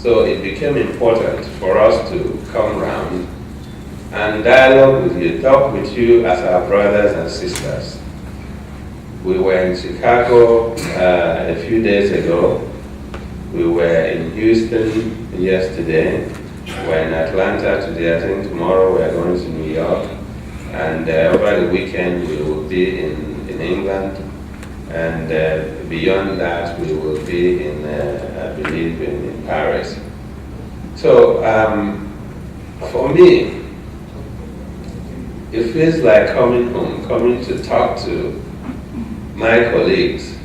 So it became important for us to come round and dialogue with you, talk with you as our brothers and sisters. We were in Chicago a few days ago. We were in Houston yesterday. We're in Atlanta today. I think tomorrow we're going to New York. And over the weekend we will be in England. And beyond that we will be in, I believe, in Paris. So for me, it feels like coming home, coming to talk to my colleagues.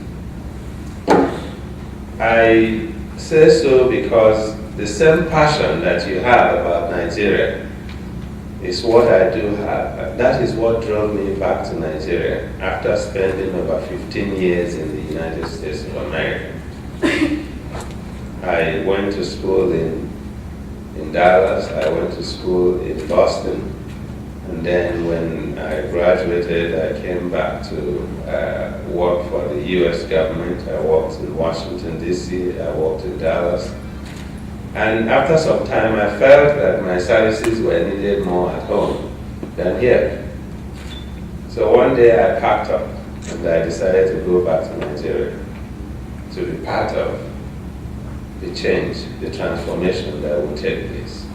I say so because the same passion that you have about Nigeria is what I do have. That is what drove me back to Nigeria after spending over 15 years in the United States of America. I went to school in Dallas, I went to school in Boston, and then when I graduated, I came back to work for the US government. I worked in Washington, DC, I worked in Dallas. And after some time, I felt that my services were needed more at home than here. So one day I packed up and I decided to go back to Nigeria to be part of the change, the transformation that would take place.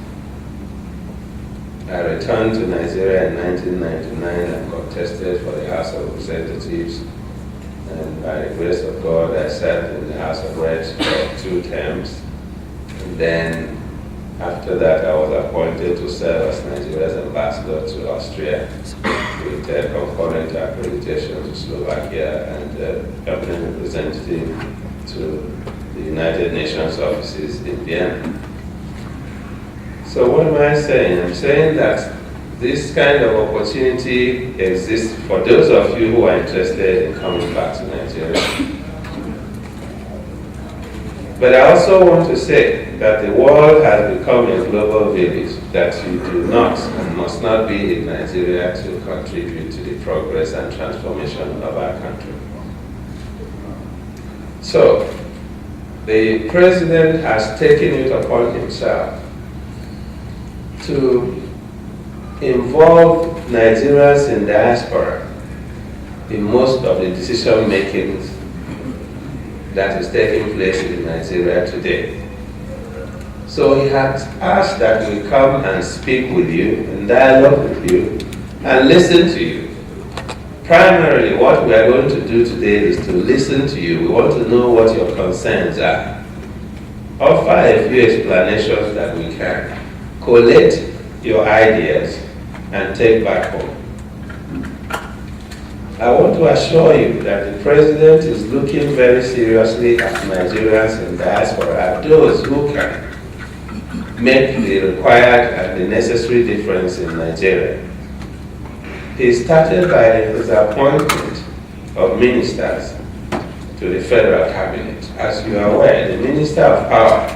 I returned to Nigeria in 1999 and contested for the House of Representatives. And by the grace of God, I served in the House of Reps for 2 terms. And then after that, I was appointed to serve as Nigeria's ambassador to Austria with concurrent accreditation to Slovakia and permanent representative to the United Nations offices in Vienna. So what am I saying? I'm saying that this kind of opportunity exists for those of you who are interested in coming back to Nigeria. But I also want to say that the world has become a global village, that you do not and must not be in Nigeria to contribute to the progress and transformation of our country. So, the president has taken it upon himself to involve Nigerians in diaspora in most of the decision making that is taking place in Nigeria today. So he has asked that we come and speak with you and dialogue with you and listen to you. Primarily what we are going to do today is to listen to you. We want to know what your concerns are. Offer a few explanations that we can. Collate your ideas and take back home. I want to assure you that the president is looking very seriously at Nigerians in diaspora, at those who can make the required and the necessary difference in Nigeria. He started by his appointment of ministers to the federal cabinet. As you are aware, the Minister of Power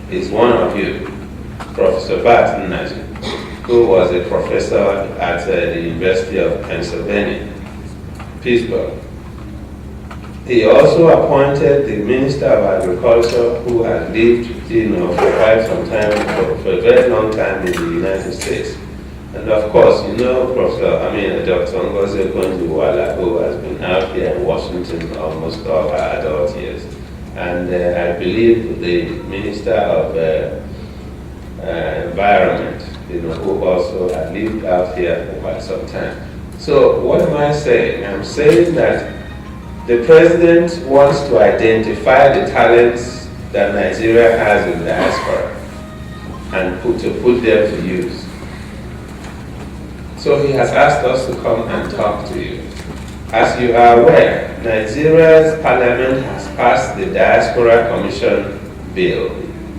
is one of you, Professor Barton Naji, who was a professor at the University of Pennsylvania, Pittsburgh. He also appointed the Minister of Agriculture, who had lived, for quite some time, for a very long time in the United States. And of course, Dr. Ngozi Okonjo-Iweala, who has been out here in Washington almost all her adult years. And I believe the Minister of Environment, who also had lived out here for quite some time. So what am I saying? I'm saying that the president wants to identify the talents that Nigeria has in diaspora and to put them to use. So he has asked us to come and talk to you. As you are aware, Nigeria's parliament has passed the Diaspora Commission Bill,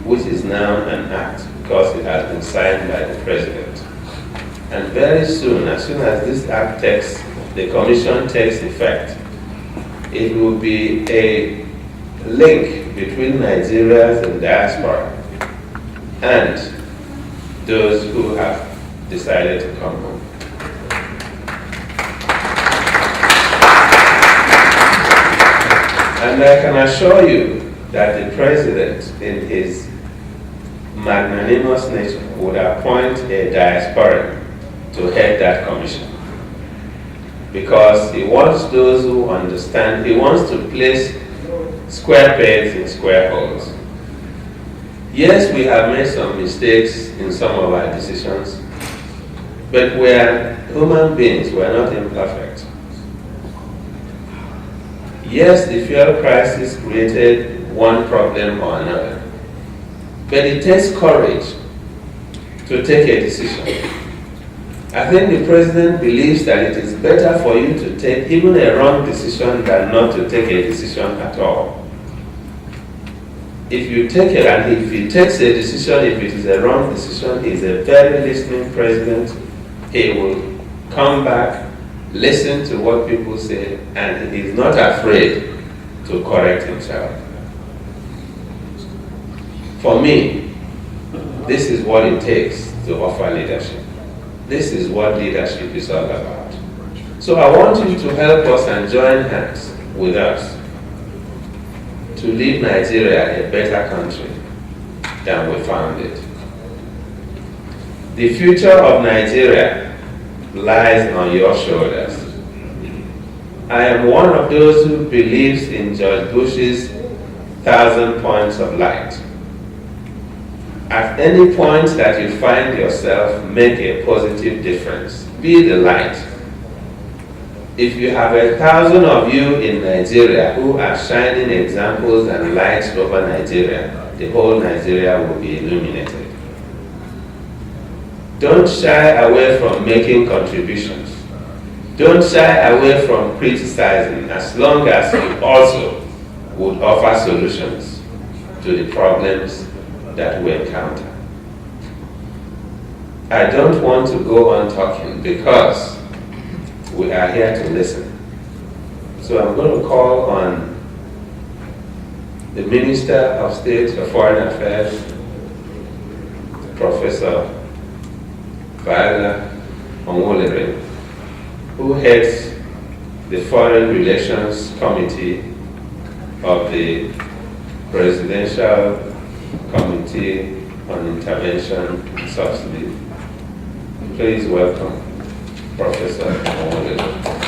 which is now an act because it has been signed by the president. And very soon, as soon as this act the commission takes effect, it will be a link between Nigerians in diaspora and those who have decided to come home. And I can assure you that the president, in his magnanimous nature would appoint a diasporic to head that commission. Because he wants those who understand, he wants to place square pegs in square holes. Yes, we have made some mistakes in some of our decisions, but we are human beings, we are not imperfect. Yes, the fuel crisis created one problem or another, but it takes courage to take a decision. I think the president believes that it is better for you to take even a wrong decision than not to take a decision at all. If you take it, and if he takes a decision, if it is a wrong decision, he's a very listening president. He will come back, listen to what people say, and he's not afraid to correct himself. For me, this is what it takes to offer leadership. This is what leadership is all about. So I want you to help us and join hands with us to leave Nigeria a better country than we found it. The future of Nigeria lies on your shoulders. I am one of those who believes in George Bush's 1,000 points of light. At any point that you find yourself, make a positive difference. Be the light. If you have 1,000 of you in Nigeria who are shining examples and lights over Nigeria, the whole Nigeria will be illuminated. Don't shy away from making contributions. Don't shy away from criticizing, as long as you also would offer solutions to the problems that we encounter. I don't want to go on talking because we are here to listen. So I'm going to call on the Minister of State for Foreign Affairs, Professor Viola Onwolere, who heads the Foreign Relations Committee of the Presidential Committee on Intervention Subsidy. Please welcome Professor Ugokwe.